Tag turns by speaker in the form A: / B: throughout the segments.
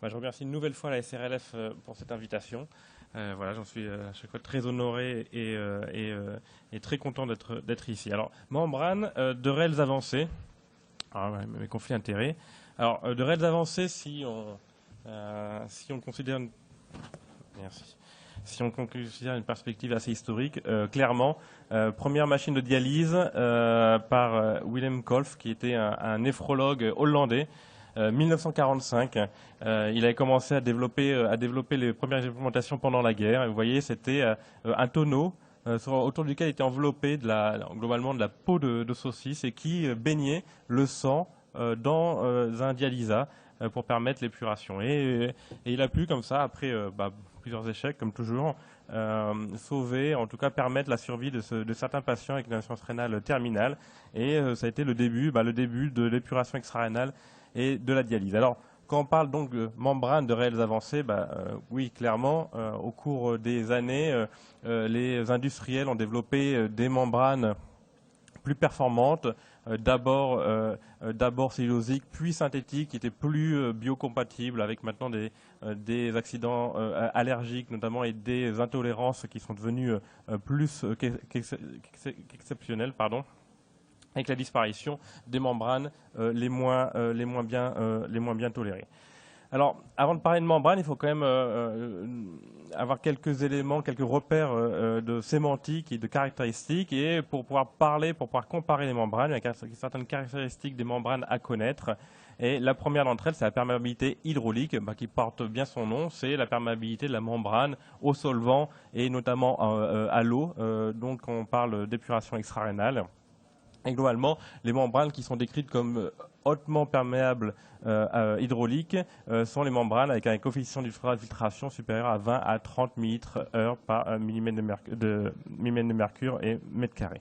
A: Je remercie une nouvelle fois la SRLF pour cette invitation. Voilà, j'en suis à chaque fois très honoré et très content d'être ici. Alors, membrane de réelles avancées. Alors, mes conflits d'intérêts. Alors, de réelles avancées, si on considère merci. Si on considère une perspective assez historique, clairement, première machine de dialyse par Willem Kolff, qui était un néphrologue hollandais, 1945. Il avait commencé à développer les premières implémentations pendant la guerre. Et vous voyez, c'était un tonneau autour duquel était enveloppé globalement de la peau de saucisse et qui baignait le sang dans un dialysa pour permettre l'épuration. Et il a pu, comme ça, après plusieurs échecs, comme toujours, sauver, en tout cas permettre la survie de certains patients avec une insuffisance rénale terminale. Et ça a été le début de l'épuration extra-rénale et de la dialyse. Alors, quand on parle donc de membrane de réelles avancées, oui, clairement, au cours des années, les industriels ont développé des membranes plus performantes, d'abord cellulosiques, puis synthétiques, qui étaient plus biocompatibles avec maintenant des accidents allergiques notamment et des intolérances qui sont devenues plus qu'exceptionnelles, avec la disparition des membranes les moins bien tolérées. Alors, avant de parler de membrane, il faut quand même avoir quelques éléments, quelques repères de sémantique et de caractéristiques. Et pour pouvoir comparer les membranes, il y a certaines caractéristiques des membranes à connaître. Et la première d'entre elles, c'est la perméabilité hydraulique, qui porte bien son nom. C'est la perméabilité de la membrane au solvant et notamment à l'eau. Donc, on parle d'épuration extra-rénale. Et globalement, les membranes qui sont décrites comme hautement perméables hydrauliques sont les membranes avec un coefficient d'ultrafiltration supérieur à 20 à 30 ml/h par millimètre de mercure et mètre carré.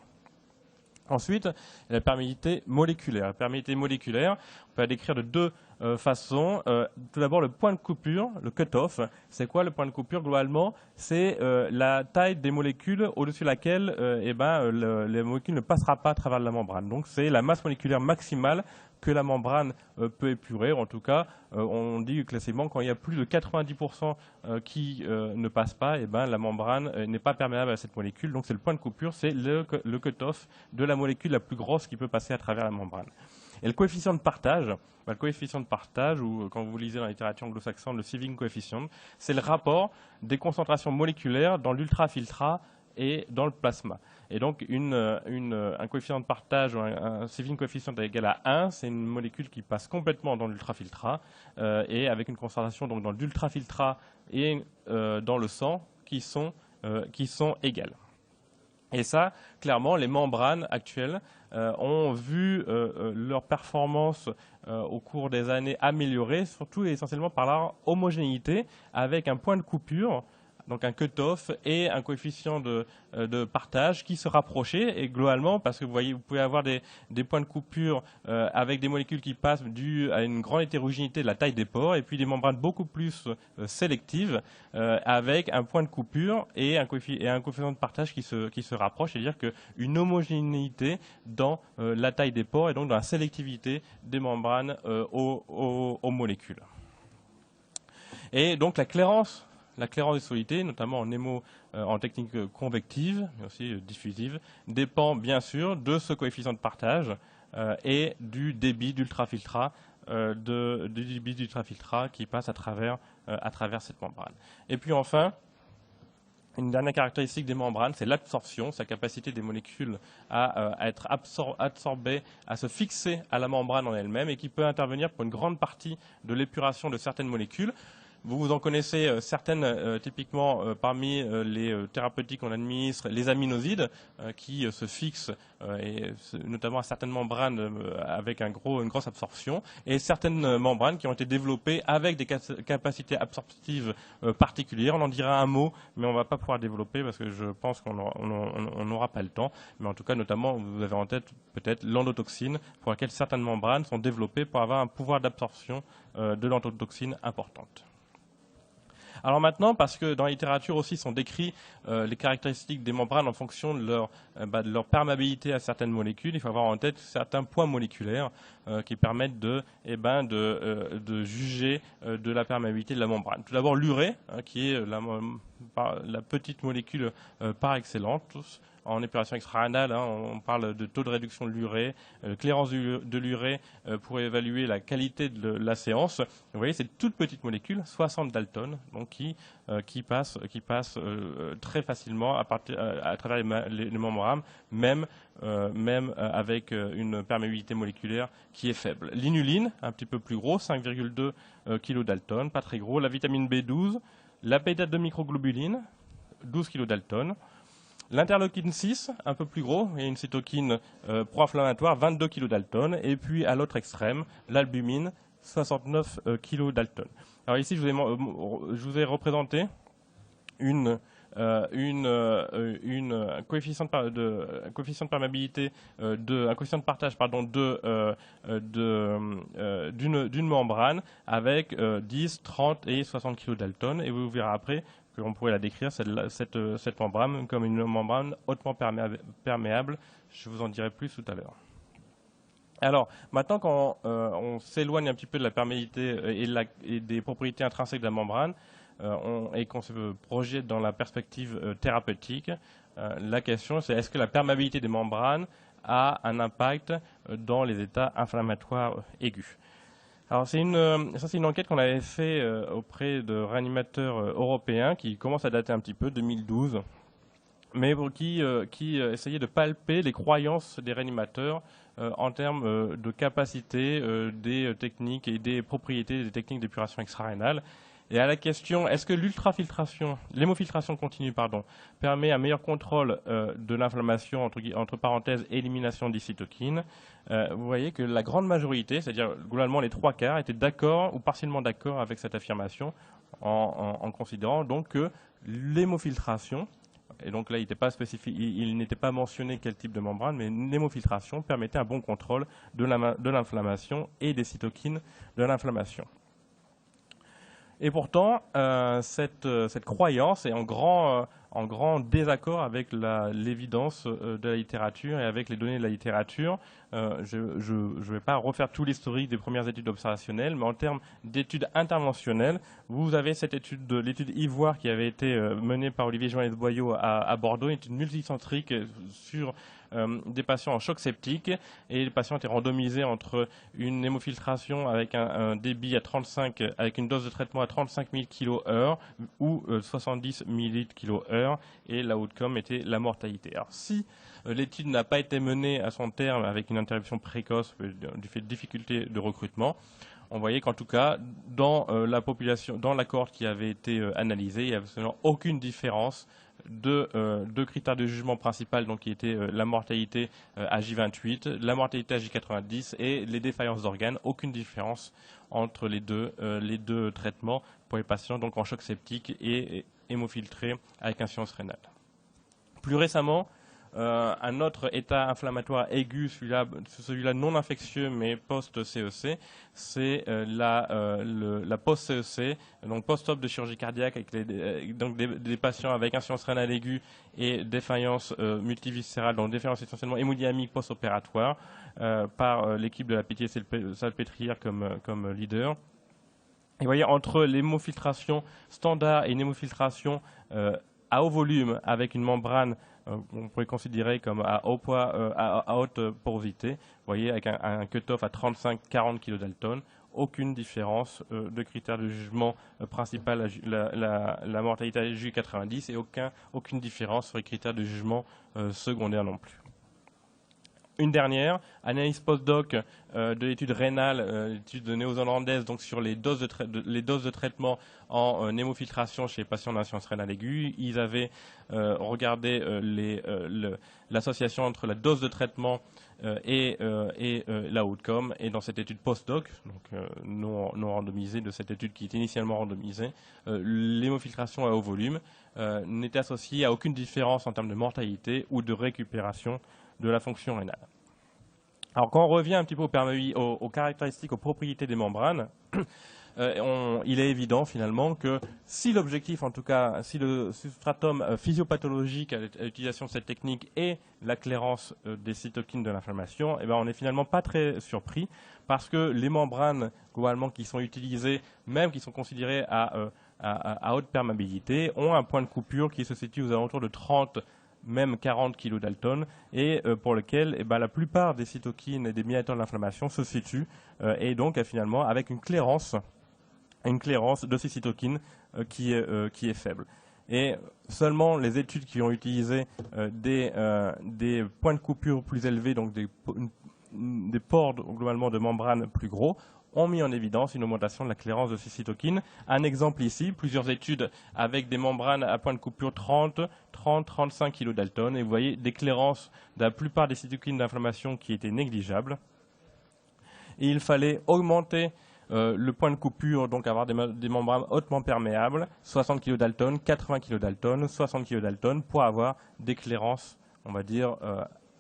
A: Ensuite, la perméabilité moléculaire. La perméabilité moléculaire, on peut la décrire de deux façons. Tout d'abord, le point de coupure, le cut-off. C'est quoi le point de coupure globalement? C'est la taille des molécules au-dessus de laquelle les molécules ne passera pas à travers la membrane. Donc, c'est la masse moléculaire maximale que la membrane peut épurer. En tout cas, on dit classiquement quand il y a plus de 90% qui ne passent pas, la membrane n'est pas perméable à cette molécule. Donc c'est le point de coupure, c'est le cut-off de la molécule la plus grosse qui peut passer à travers la membrane. Et le coefficient de partage, ou quand vous lisez dans la littérature anglo-saxonne, le sieving coefficient, c'est le rapport des concentrations moléculaires dans l'ultrafiltrat et dans le plasma. Et donc, un coefficient de partage, un sieving coefficient égal à 1, c'est une molécule qui passe complètement dans l'ultrafiltrat et avec une concentration donc, dans l'ultrafiltrat et dans le sang qui sont égales. Et ça, clairement, les membranes actuelles ont vu leur performance au cours des années améliorée, surtout et essentiellement par leur homogénéité, avec un point de coupure, donc un cut-off et un coefficient de partage qui se rapprochaient. Et globalement, parce que vous pouvez avoir des points de coupure avec des molécules qui passent dû à une grande hétérogénéité de la taille des pores, et puis des membranes beaucoup plus sélectives avec un point de coupure et un coefficient de partage qui se rapproche, c'est-à-dire qu'une homogénéité dans la taille des pores et donc dans la sélectivité des membranes aux molécules. Et donc la clairance des solidités, notamment en technique convective, mais aussi diffusive, dépend bien sûr de ce coefficient de partage et du débit d'ultrafiltrat qui passe à travers cette membrane. Et puis enfin, une dernière caractéristique des membranes, c'est l'absorption, sa capacité des molécules à être absorbées, à se fixer à la membrane en elle-même et qui peut intervenir pour une grande partie de l'épuration de certaines molécules. Vous en connaissez certaines, typiquement parmi les thérapeutiques qu'on administre, les aminosides qui se fixent, et notamment à certaines membranes avec une grosse absorption, et certaines membranes qui ont été développées avec des capacités absorptives particulières. On en dira un mot, mais on ne va pas pouvoir développer parce que je pense qu'on n'aura pas le temps. Mais en tout cas, notamment, vous avez en tête peut-être l'endotoxine, pour laquelle certaines membranes sont développées pour avoir un pouvoir d'absorption de l'endotoxine importante. Alors maintenant, parce que dans la littérature aussi sont décrits les caractéristiques des membranes en fonction de leur perméabilité à certaines molécules, il faut avoir en tête certains poids moléculaires qui permettent de juger de la perméabilité de la membrane. Tout d'abord l'urée, qui est la petite molécule par excellence. En épuration extra-rénale, on parle de taux de réduction de l'urée, clairance de l'urée pour évaluer la qualité de la séance. Vous voyez, c'est toute petite molécule, 60 Dalton, donc qui passe très facilement à travers les membranes, même avec une perméabilité moléculaire qui est faible. L'inuline, un petit peu plus gros, 5,2 kDa, pas très gros. La vitamine B12, la bêta de microglobuline, 12 kDa. L'interleukine 6, un peu plus gros, et une cytokine pro-inflammatoire, 22 kDa. Et puis à l'autre extrême, l'albumine, 69 kDa. Alors ici, je vous ai représenté un coefficient de perméabilité, un coefficient de partage d'une membrane avec 10, 30 et 60 kDa. Et vous verrez après qu'on pourrait la décrire, cette membrane, comme une membrane hautement perméable. Je vous en dirai plus tout à l'heure. Alors, maintenant, quand on s'éloigne un petit peu de la perméabilité et des propriétés intrinsèques de la membrane, et qu'on se projette dans la perspective thérapeutique, la question c'est est-ce que la perméabilité des membranes a un impact dans les états inflammatoires aigus. Alors c'est une enquête qu'on avait fait auprès de réanimateurs européens qui commence à dater un petit peu, 2012, mais qui essayait de palper les croyances des réanimateurs en termes de capacité des techniques et des propriétés des techniques d'épuration extra-rénale. Et à la question, est-ce que l'hémofiltration continue, permet un meilleur contrôle de l'inflammation, entre parenthèses, élimination des cytokines, vous voyez que la grande majorité, c'est-à-dire globalement les 3/4, étaient d'accord ou partiellement d'accord avec cette affirmation, en considérant donc que l'hémofiltration, et donc là il n'était pas mentionné quel type de membrane, mais l'hémofiltration permettait un bon contrôle de l'inflammation et des cytokines de l'inflammation. Et pourtant, cette croyance est en grand désaccord avec l'évidence de la littérature et avec les données de la littérature. Je ne vais pas refaire tout l'historique des premières études observationnelles, mais en termes d'études interventionnelles, vous avez l'étude Ivoire qui avait été menée par Olivier Joannes-Boyau à Bordeaux, une étude multicentrique sur des patients en choc septique, et les patients étaient randomisés entre une hémofiltration avec un débit avec une dose de traitement à 35 000 kHz ou 70 ml kHz, et l'outcome était la mortalité. Alors si l'étude n'a pas été menée à son terme avec une interruption précoce du fait de difficultés de recrutement, on voyait qu'en tout cas, dans la population, dans la cohorte qui avait été analysée, il n'y avait absolument aucune différence de critères de jugement principal, donc qui étaient la mortalité à J28, la mortalité à J90 et les défaillances d'organes. Aucune différence entre les deux traitements pour les patients donc en choc septique et hémofiltrés avec insuffisance rénale. Plus récemment, un autre état inflammatoire aigu, celui-là non infectieux mais post-CEC, c'est la post-CEC, donc post-op de chirurgie cardiaque, avec donc des patients avec insuffisance rénale aiguë et défaillance multiviscérale, donc défaillance essentiellement hémodynamique post-opératoire, par l'équipe de la Pitié-Salpêtrière comme leader. Et vous voyez, entre l'hémofiltration standard et une hémofiltration à haut volume avec une membrane on pourrait considérer comme à haut poids, à haute porosité, vous voyez, avec un cut-off à 35-40 kDa, aucune différence de critère de jugement principal, la mortalité à J90, et aucune différence sur les critères de jugement secondaire non plus. Une dernière, analyse post-doc de l'étude rénale, l'étude néo-zélandaise, donc sur les doses de traitement en hémofiltration chez les patients d'insuffisance rénale aiguë. Ils avaient regardé l'association entre la dose de traitement et l'outcome. Et dans cette étude post-doc, donc non randomisée, de cette étude qui est initialement randomisée, l'hémofiltration à haut volume n'était associée à aucune différence en termes de mortalité ou de récupération de la fonction rénale. Alors quand on revient un petit peu aux caractéristiques, aux propriétés des membranes, il est évident finalement que si l'objectif, en tout cas, si le substratum physiopathologique à l'utilisation de cette technique est la clairance des cytokines de l'inflammation, eh ben, on n'est finalement pas très surpris parce que les membranes globalement qui sont utilisées, même qui sont considérées à haute perméabilité, ont un point de coupure qui se situe aux alentours de 30, même 40 kilodaltons, et pour lequel la plupart des cytokines et des médiateurs de l'inflammation se situent, et donc finalement avec une clairance de ces cytokines qui est faible. Et seulement les études qui ont utilisé des points de coupure plus élevés, donc des pores globalement de membrane plus gros, ont mis en évidence une augmentation de la clairance de ces cytokines. Un exemple ici, plusieurs études avec des membranes à point de coupure 30-35 kilodaltons, et vous voyez des clairances de la plupart des cytokines d'inflammation qui étaient négligeables. Et il fallait augmenter le point de coupure, donc avoir des membranes hautement perméables, 60 kilodaltons, 80 kilodaltons, 60 kilodaltons, pour avoir des clairances, on va dire,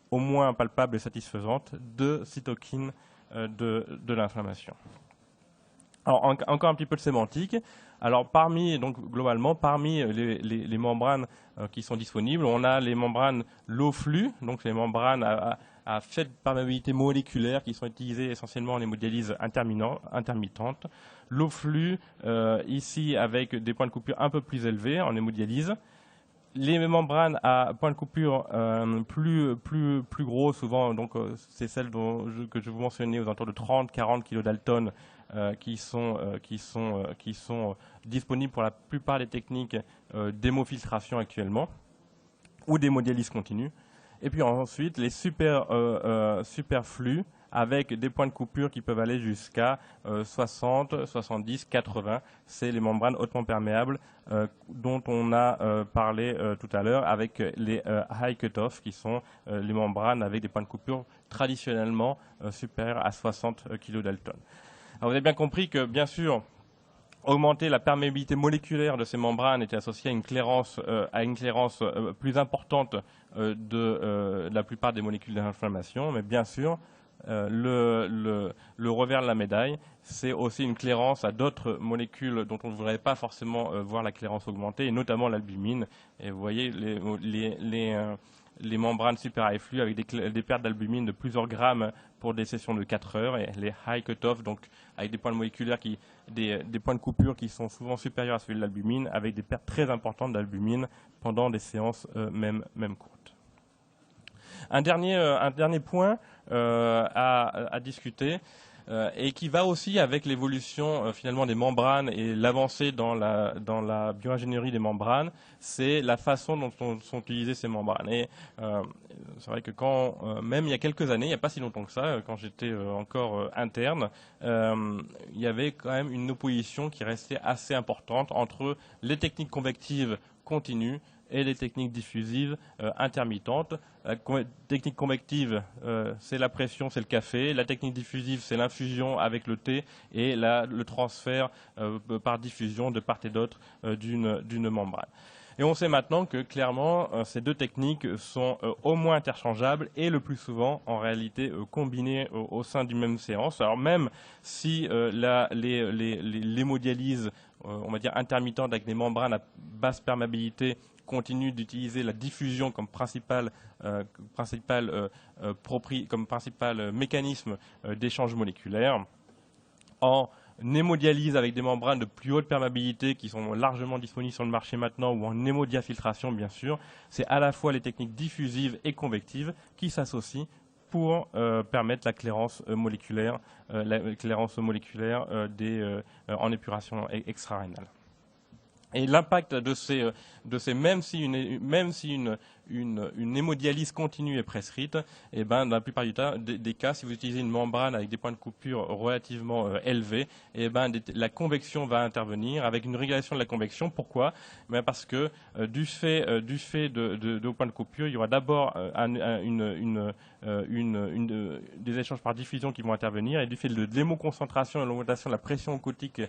A: au moins palpables et satisfaisantes de cytokines de l'inflammation. Alors, encore un petit peu de sémantique. Alors, globalement, parmi les membranes qui sont disponibles, on a les membranes low flux, donc les membranes à faible perméabilité moléculaire qui sont utilisées essentiellement en hémodialyse intermittente. Low flux, ici, avec des points de coupure un peu plus élevés en hémodialyse. Les membranes à point de coupure plus gros, souvent, donc c'est celles que je vous mentionnais aux alentours de 30-40 kilodaltons qui sont disponibles pour la plupart des techniques d'hémofiltration actuellement ou d'hémodialyse continue. Et puis ensuite, les superflus avec des points de coupure qui peuvent aller jusqu'à 60, 70, 80. C'est les membranes hautement perméables dont on a parlé tout à l'heure avec les high cutoff qui sont les membranes avec des points de coupure traditionnellement supérieurs à 60 kilodaltons. Alors vous avez bien compris que, bien sûr, augmenter la perméabilité moléculaire de ces membranes était associé à une clairance plus importante de la plupart des molécules d'inflammation, mais bien sûr, le revers de la médaille, c'est aussi une clairance à d'autres molécules dont on ne voudrait pas forcément voir la clairance augmenter, et notamment l'albumine. Et vous voyez les membranes super high flux avec des pertes d'albumine de plusieurs grammes pour des sessions de 4 heures, et les high cutoff, donc avec des points moléculaires des points de coupure qui sont souvent supérieurs à celui de l'albumine, avec des pertes très importantes d'albumine pendant des séances même courtes. Un dernier point à discuter et qui va aussi avec l'évolution finalement des membranes et l'avancée dans la bioingénierie des membranes, c'est la façon dont sont utilisées ces membranes. Et c'est vrai que même il y a quelques années, il n'y a pas si longtemps que ça, quand j'étais encore interne, il y avait quand même une opposition qui restait assez importante entre les techniques convectives continues et les techniques diffusives intermittentes. La technique convective, c'est la pression, c'est le café. La technique diffusive, c'est l'infusion avec le thé et le transfert par diffusion de part et d'autre d'une membrane. Et on sait maintenant que clairement, ces deux techniques sont au moins interchangeables et le plus souvent, en réalité, combinées au sein d'une même séance. Alors même si l'hémodialyse, on va dire intermittente avec des membranes à basse perméabilité, continue d'utiliser la diffusion comme principal mécanisme d'échange moléculaire, en hémodialyse avec des membranes de plus haute perméabilité qui sont largement disponibles sur le marché maintenant, ou en hémodiafiltration bien sûr, c'est à la fois les techniques diffusives et convectives qui s'associent pour permettre la clairance moléculaire, en épuration extra-rénale. Et l'impact de ces même si une hémodialyse continue est prescrite, et dans la plupart des cas, si vous utilisez une membrane avec des points de coupure relativement élevés, la convection va intervenir avec une régulation de la convection. Pourquoi ? Parce que du fait de points de coupure, il y aura d'abord des échanges par diffusion qui vont intervenir, et du fait de l'hémoconcentration et de l'augmentation de la pression oncotique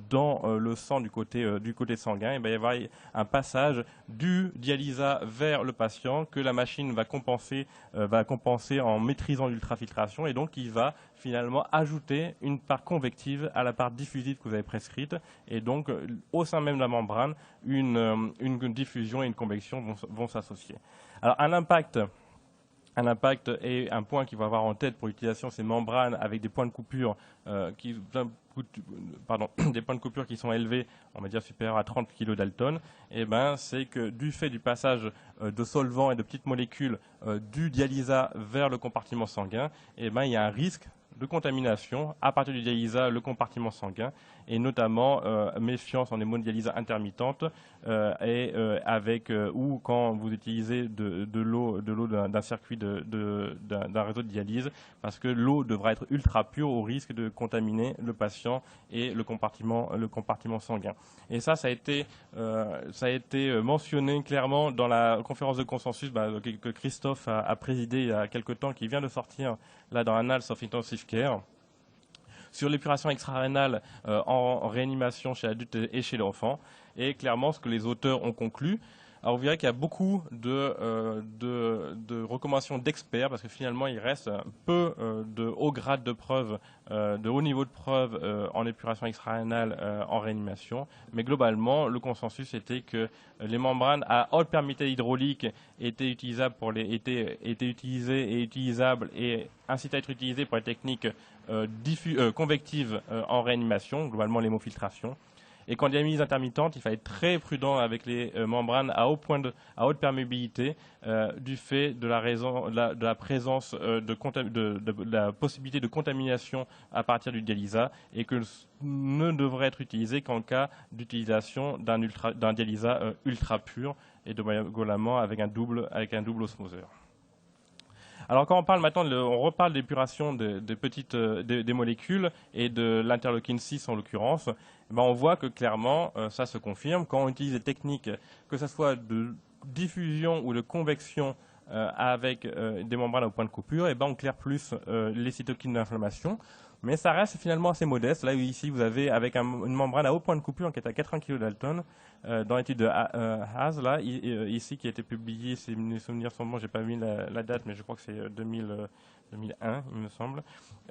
A: dans le sang du côté sanguin, il va y avoir un passage du dialysa vers le patient que la machine va compenser en maîtrisant l'ultrafiltration, et donc il va finalement ajouter une part convective à la part diffusive que vous avez prescrite, et donc au sein même de la membrane, une diffusion et une convection vont s'associer. Alors un impact et un point qu'il faut avoir en tête pour l'utilisation de ces membranes avec des points de coupure des points de coupure qui sont élevés, on va dire supérieurs à 30 kg Dalton, c'est que du fait du passage de solvants et de petites molécules du dialysa vers le compartiment sanguin, il y a un risque de contamination à partir du dialysa, le compartiment sanguin, et notamment méfiance en hémodialyse intermittente ou quand vous utilisez de l'eau d'un circuit d'un réseau de dialyse, parce que l'eau devra être ultra pure au risque de contaminer le patient et le compartiment sanguin. Et ça a été mentionné clairement dans la conférence de consensus que Christophe a présidée il y a quelque temps, qui vient de sortir là dans Annals of Intensive Care, sur l'épuration extra-rénale en réanimation chez l'adulte et chez l'enfant. Et clairement, ce que les auteurs ont conclu, alors vous verrez qu'il y a beaucoup de recommandations d'experts, parce que finalement il reste peu de haut grade de preuve, de haut niveau de preuve en épuration extra-rénale en réanimation. Mais globalement, le consensus était que les membranes à haute perméabilité hydraulique étaient utilisées et utilisables et incitaient à être utilisées pour les techniques convectives en réanimation, globalement l'hémofiltration. Et qu'en dialyse intermittente, il fallait être très prudent avec les membranes à haute perméabilité du fait de la présence de la possibilité de contamination à partir du dialysa, et que ne devrait être utilisé qu'en cas d'utilisation d'un dialysa ultra pur et globalement avec un double osmoseur. Alors quand on parle maintenant, on reparle d'épuration des molécules et de l'interleukine 6 en l'occurrence, on voit que clairement ça se confirme. Quand on utilise des techniques, que ce soit de diffusion ou de convection avec des membranes au point de coupure, on claire plus les cytokines d'inflammation. Mais ça reste finalement assez modeste. Là, ici, vous avez avec une membrane à haut point de coupure qui est à 80 kg Dalton, dans l'étude de Haas, là, ici, qui a été publiée, si mes souvenirs sont bons, j'ai pas mis la date, mais je crois que c'est 2001, il me semble.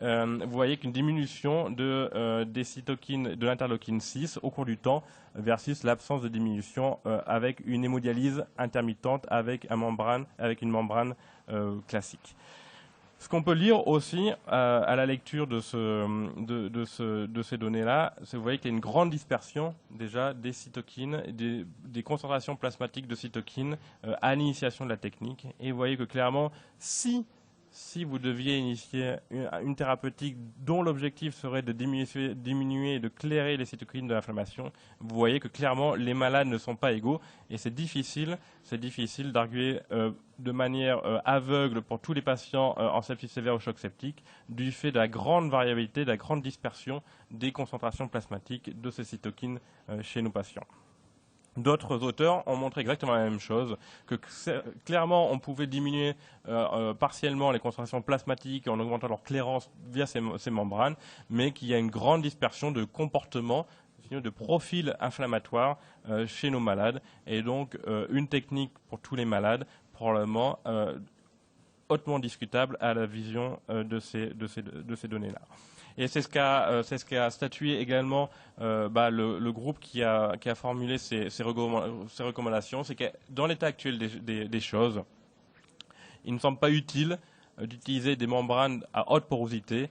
A: Vous voyez qu'une diminution des cytokines de l'interleukine 6 au cours du temps versus l'absence de diminution avec une hémodialyse intermittente avec une membrane classique. Ce qu'on peut lire aussi à la lecture de ces données-là, c'est que vous voyez qu'il y a une grande dispersion déjà des cytokines, des concentrations plasmatiques de cytokines à l'initiation de la technique. Et vous voyez que clairement, si vous deviez initier une thérapeutique dont l'objectif serait de diminuer et de clairer les cytokines de l'inflammation, vous voyez que clairement les malades ne sont pas égaux, et c'est difficile d'arguer de manière aveugle pour tous les patients en sepsis sévère ou choc septique, du fait de la grande variabilité, de la grande dispersion des concentrations plasmatiques de ces cytokines chez nos patients. D'autres auteurs ont montré exactement la même chose, que clairement on pouvait diminuer partiellement les concentrations plasmatiques en augmentant leur clairance via ces membranes, mais qu'il y a une grande dispersion de comportements, de profils inflammatoires chez nos malades, et donc une technique pour tous les malades, probablement hautement discutable à la vision de ces données-là. Et c'est ce qu'a statué également le groupe qui a formulé ces recommandations, c'est que dans l'état actuel des choses, il ne semble pas utile d'utiliser des membranes à haute porosité,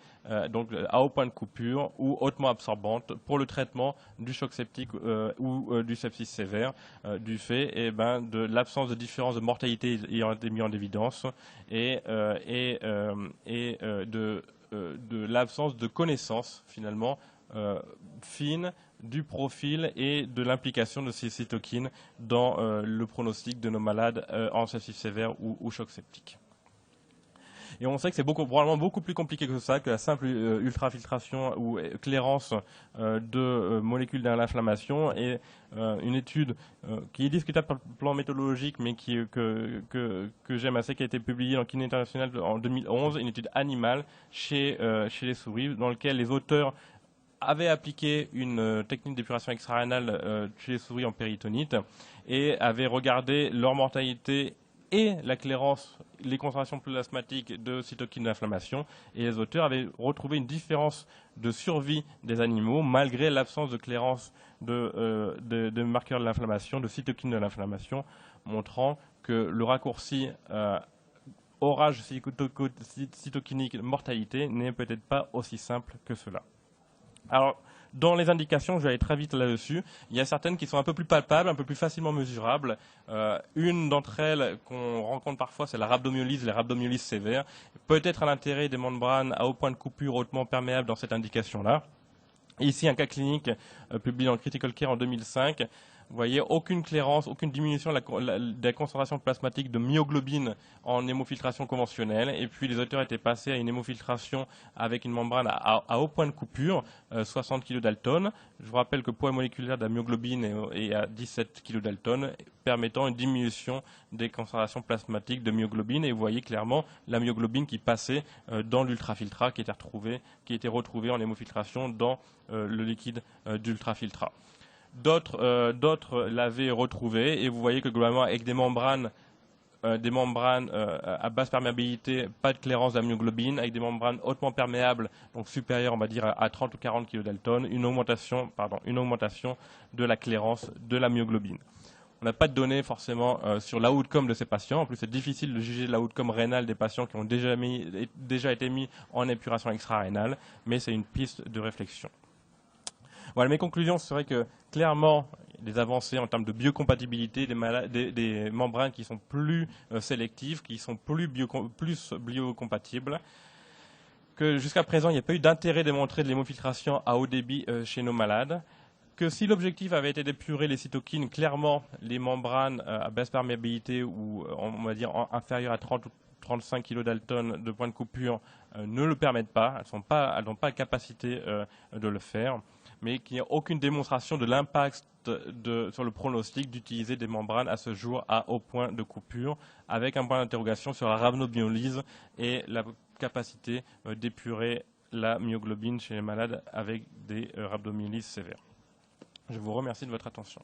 A: donc à haut point de coupure ou hautement absorbantes pour le traitement du choc septique ou du sepsis sévère, du fait de l'absence de différence de mortalité ayant été mis en évidence et de l'absence de connaissances finalement fines du profil et de l'implication de ces cytokines dans le pronostic de nos malades en sepsis sévère ou choc septique. Et on sait que c'est probablement beaucoup plus compliqué que ça, que la simple ultrafiltration ou clairance de molécules dans l'inflammation. Et une étude qui est discutable par le plan méthodologique, mais que j'aime assez, qui a été publiée dans Kiné International en 2011, une étude animale chez les souris, dans laquelle les auteurs avaient appliqué une technique d'épuration extra-rénale chez les souris en péritonite et avaient regardé leur mortalité et la clairance, les concentrations plasmatiques de cytokines d'inflammation. Et les auteurs avaient retrouvé une différence de survie des animaux malgré l'absence de clairance de marqueurs de l'inflammation, de cytokines de l'inflammation, montrant que le raccourci orage cytokinique mortalité n'est peut-être pas aussi simple que cela. Alors, dans les indications, je vais aller très vite là-dessus. Il y a certaines qui sont un peu plus palpables, un peu plus facilement mesurables. Une d'entre elles qu'on rencontre parfois, c'est la rhabdomyolyse, les rhabdomyolyses sévères. Peut-être à l'intérêt des membranes à haut point de coupure hautement perméables dans cette indication-là. Ici, un cas clinique publié dans Critical Care en 2005. Vous voyez, aucune clairance, aucune diminution de la concentration plasmatique de myoglobine en hémofiltration conventionnelle. Et puis, les auteurs étaient passés à une hémofiltration avec une membrane à haut point de coupure, 60 kDa. Je vous rappelle que le poids moléculaire de la myoglobine est à 17 kDa, permettant une diminution des concentrations plasmatiques de myoglobine. Et vous voyez clairement la myoglobine qui passait dans l'ultrafiltrat, qui était retrouvée en hémofiltration dans le liquide d'ultrafiltrat. D'autres l'avaient retrouvé et vous voyez que globalement avec des membranes à basse perméabilité, pas de clairance de la myoglobine, avec des membranes hautement perméables, donc supérieures on va dire à 30 ou 40 kDa, une augmentation de la clairance de la myoglobine. On n'a pas de données forcément sur l'outcome de ces patients. En plus, c'est difficile de juger l'outcome rénal des patients qui ont déjà été mis en épuration extra-rénale, mais c'est une piste de réflexion. Voilà, mes conclusions seraient que clairement, des avancées en termes de biocompatibilité des membranes qui sont plus sélectives, qui sont plus biocompatibles, que jusqu'à présent, il n'y a pas eu d'intérêt démontré de l'hémofiltration à haut débit chez nos malades, que si l'objectif avait été d'épurer les cytokines, clairement, les membranes à basse perméabilité ou on va dire inférieures à 30 ou 35 kDa de point de coupure ne le permettent pas, elles n'ont pas la capacité de le faire, mais qu'il n'y a aucune démonstration de l'impact sur le pronostic d'utiliser des membranes à ce jour à haut point de coupure, avec un point d'interrogation sur la rhabdomyolyse et la capacité d'épurer la myoglobine chez les malades avec des rhabdomyolyses sévères. Je vous remercie de votre attention.